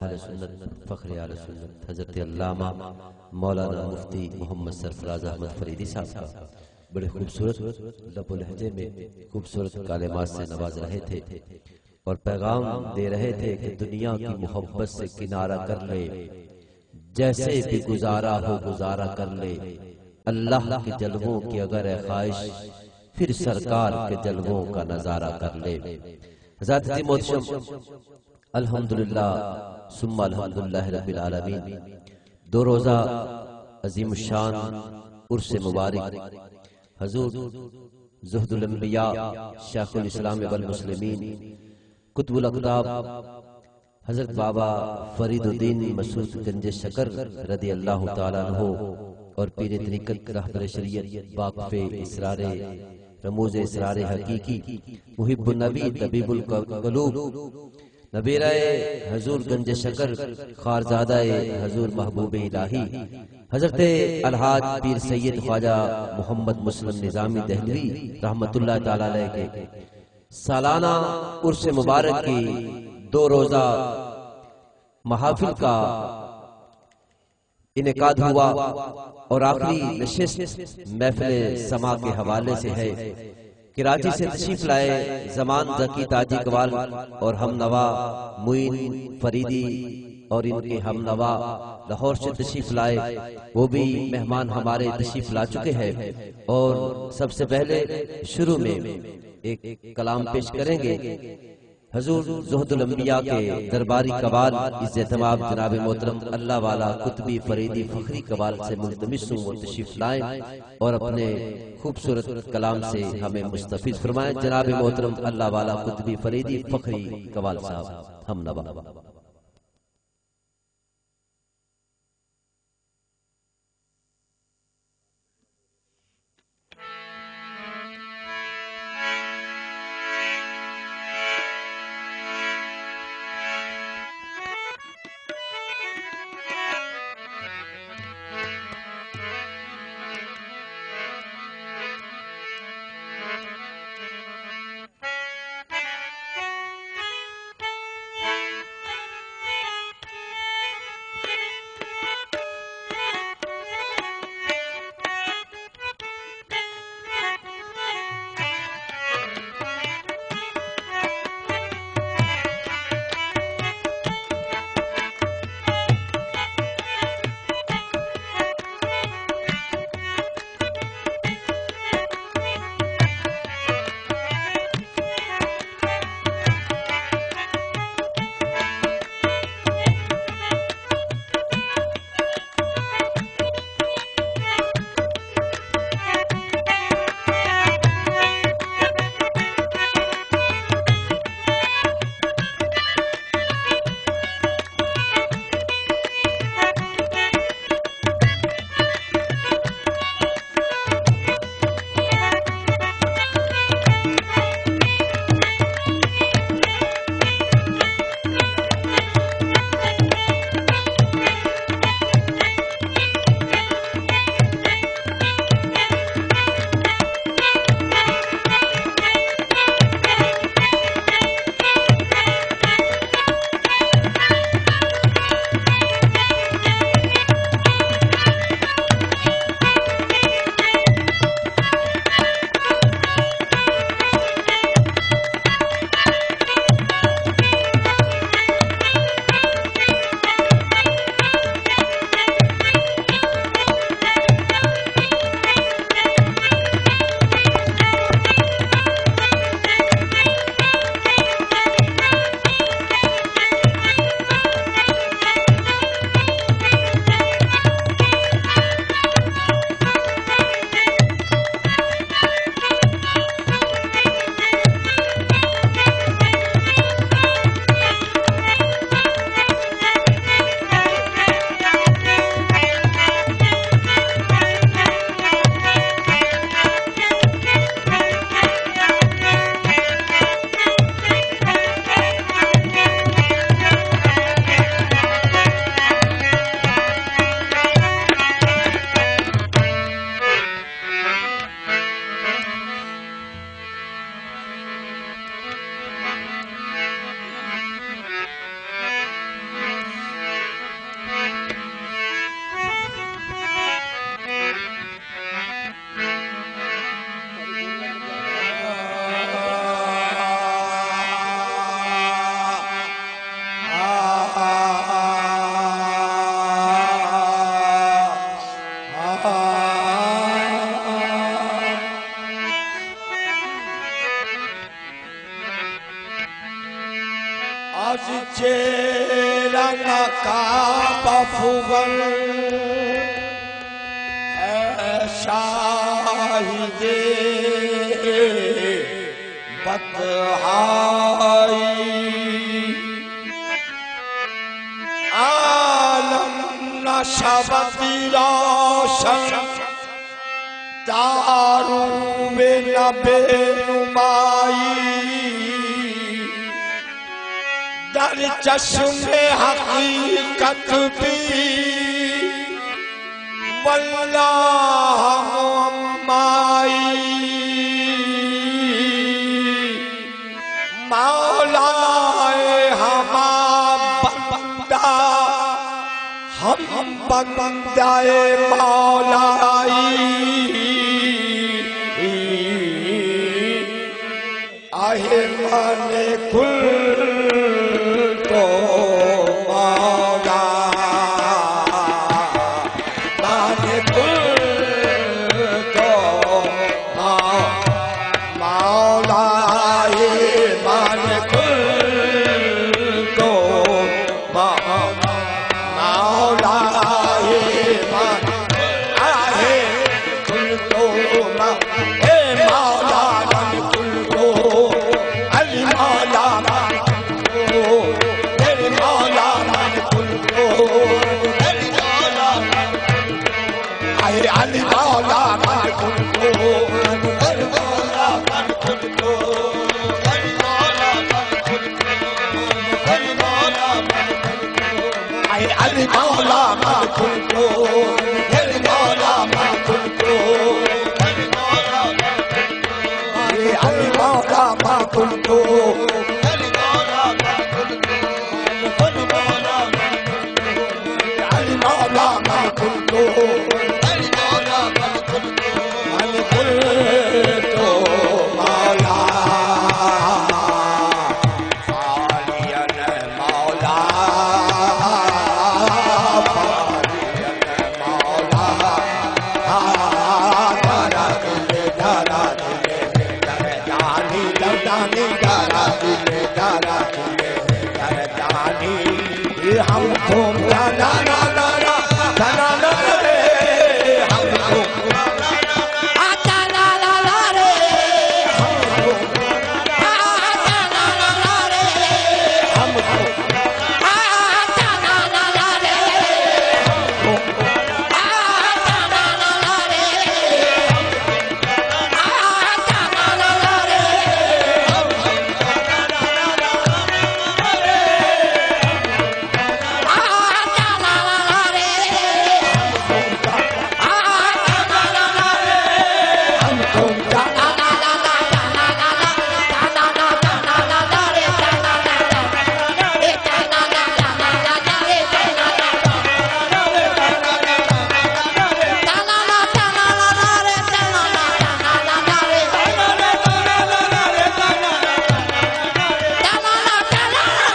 आले सुन्नत फ़ख्र आले सुन्नत हज़रत अल्लामा मौलाना मुफ्ती मोहम्मद सरफराज अहमद फरीदी साहब का बड़े खूबसूरत लबो लहजे में खूबसूरत कालिमात से नवाज रहे थे और पैगाम दे रहे थे कि दुनिया की मोहब्बत से किनारा कर ले, जैसे भी गुजारा हो गुजारा कर ले, अल्लाह के जलवों की अगर है ख्वाहिश फिर सरकार के जलवों का नजारा कर ले। हज़रत मोहतरम अल्हम्दुलिल्लाह सुम्मा अल्हम्दुलिल्लाह रब्बिल आलमीन दो रोजा अजीम शान उर्स मुबारक हजूर ज़ुहदुल अंबिया शेखुल इस्लाम वल मुस्लिमीन कुतुबुल अक़ताब हजरत बाबा फरीदुद्दीन मसूद गंज शकर रदी अल्लाह तआला अन्हु और पीर तरीक़त रहबर शरीयत वाक़िफ़े इसरारे रमूज़ इसरारे हकीकी मुहिब्बुन नबी तबीबुल क़ुलूब नबीराए हजूर गंज शकर खारज़ादाए हजूर महबूब इलाही हजरत अलहाज पीर सैयद ख्वाजा मोहम्मद मुस्लिम निज़ामी दहलवी रहमतुल्लाह तआला अलैह के सालाना उर्स मुबारक की दो रोजा महफिल का इनेकाद हुआ और आखिरी नशिस्त महफिल समा के हवाले से है। कराची से तशरीफ लाए जमान ज़की ताजी कवाल और हमनवा मुइन फरीदी और इनके हमनवा लाहौर से तशरीफ लाए, वो भी मेहमान हमारे तशरीफ ला चुके हैं और सबसे पहले शुरू में एक कलाम पेश करेंगे हजूर ज़ुहदुल अंबिया के दरबारी कवाल इज़्ज़तमाब जनाब मोहतरम अल्लाह वाला कुतबी फरीदी फखरी कवाल से मुल्तमिस हूं तशरीफ लाएं और अपने खूबसूरत कलाम से हमें मुस्तफिज फरमाएं। जनाब मोहतरम अल्लाह वाला कुतबी फरीदी फखरी कवाल साहब हम नवा। न काबा फुगल शाहिदे बतहाई आलम नशबती रोशन तारू में नबे नुमाई दर चश्मे हकीकत भी वल्लाह मुअम्माई मौलाए हमा बंदा हम बंदाए मौलाई आहे माने कुल तो मौला माने कुल तो मौला माने कुल तो मौला आहे कुल तो हे मौला माने कुल तो अली मौला माने तेरे मौला माने कुल तो आए अली मौला माने कुल तो अली मौला माने कुल तो अली मौला माने कुल तो अली मौला माने कुल तो आए अली मौला माने कुल तो अली मौला माने कुल तो अली मौला माने कुल तो अली मौला माने कुल तो अली मौला माने कुल तो अली मौला माने कुल तो माने कुल तो मौला फालियन मौला तारा दिले तारा दिले जानी जानी तारा दिले तारा दिले जानी हम तुम जाना ना ना ना जाना ना रे हम तुम आता ला ला ला रे हम तुम आता ला ला ला रे हम तुम आता ला ला ला रे हम तुम आता ला ला ला रे आता ला ला ला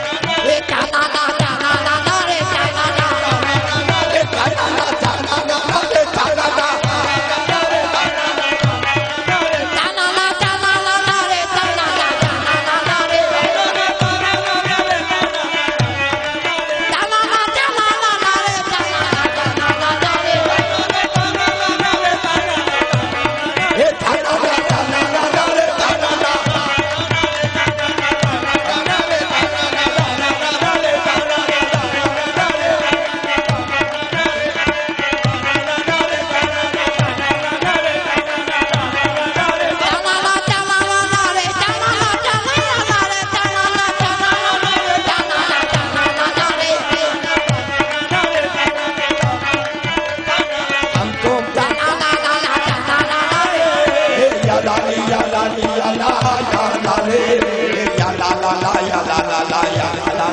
रे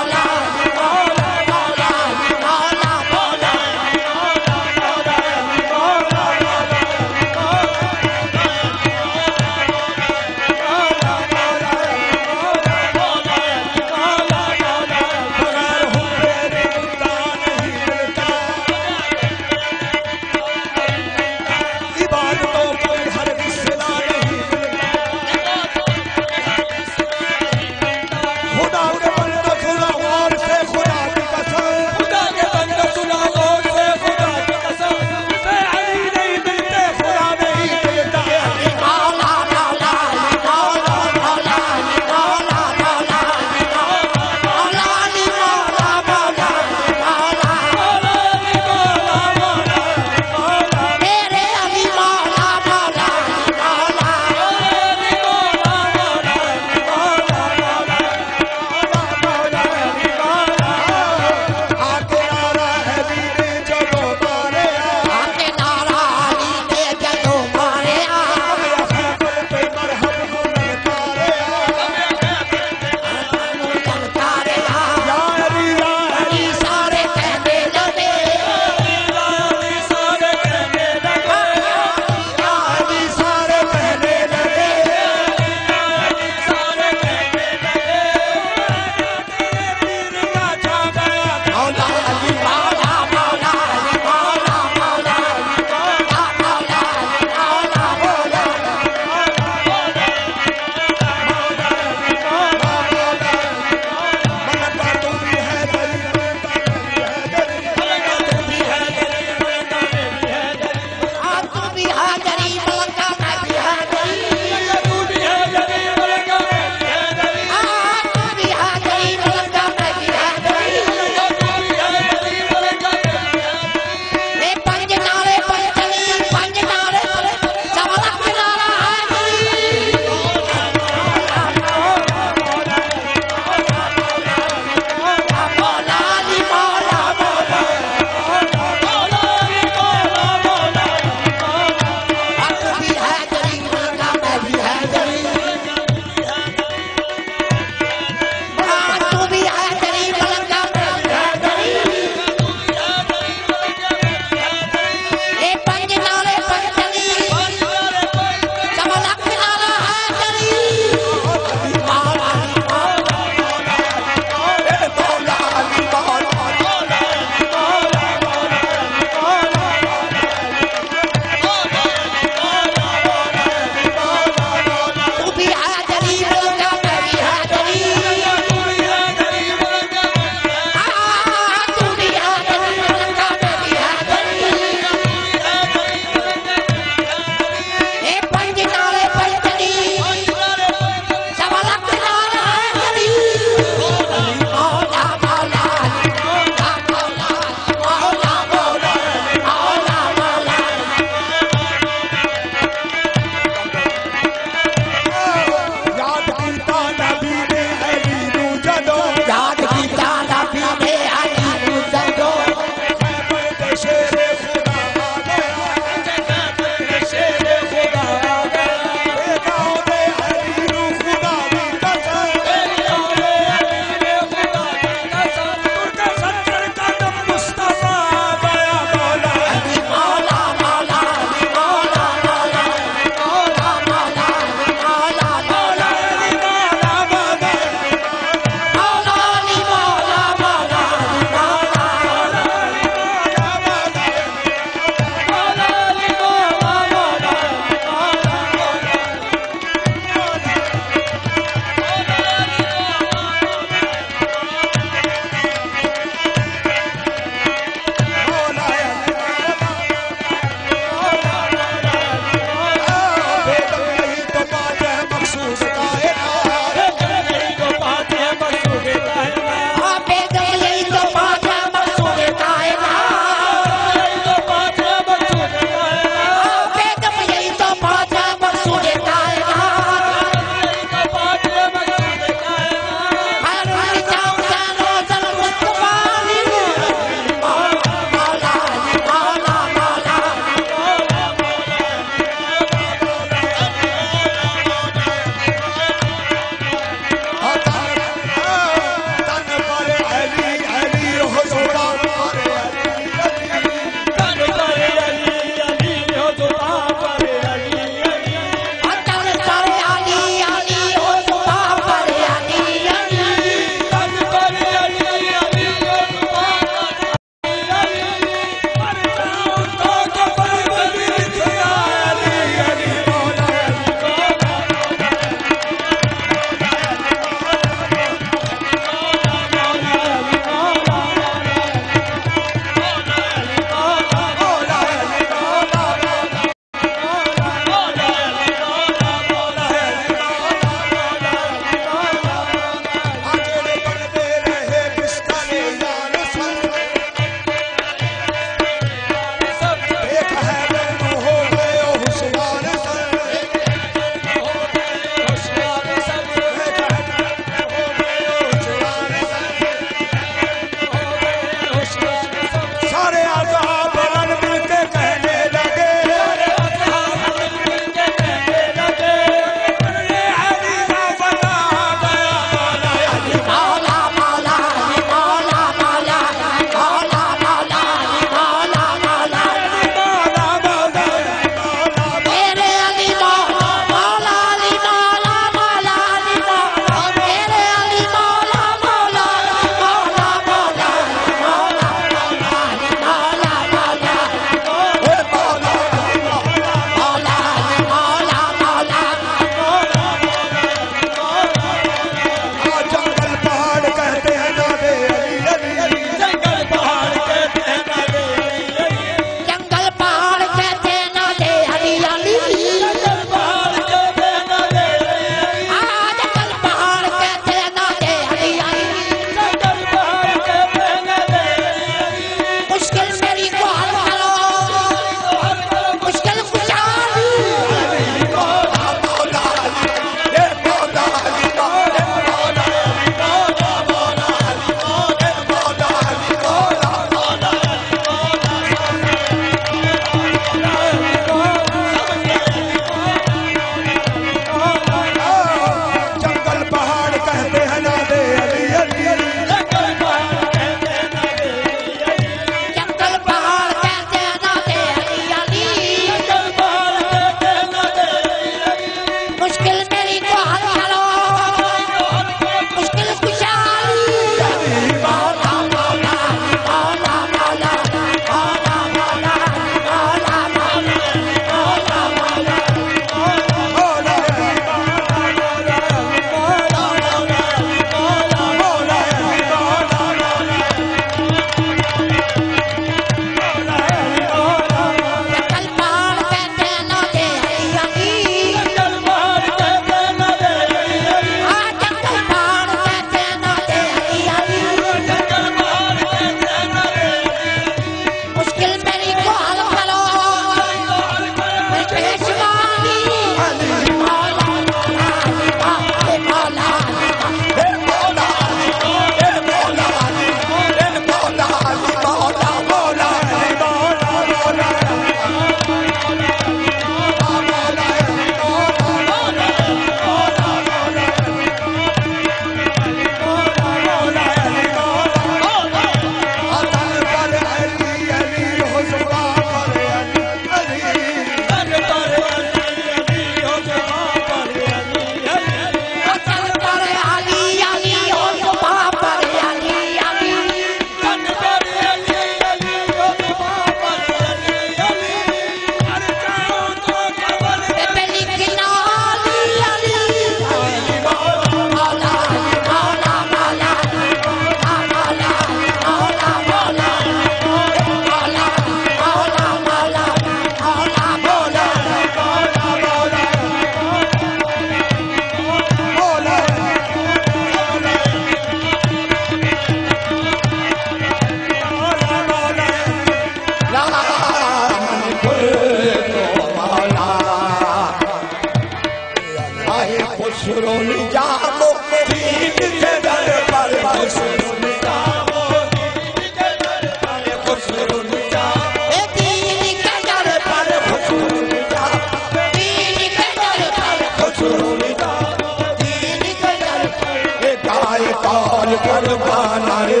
खुसरो जामो दीन के दर पर खुसरो जामो दीन के दर पर खुसरो जामो दीन के दर पर खुसरो जामो दीन के दर पर खुसरो जामो दीन के दर पर गाय कौन कुर्बाना रे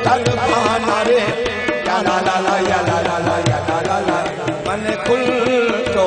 कुर्बाना रे या ला ला ला या ला ला ला या ला ला ला मन खुल तो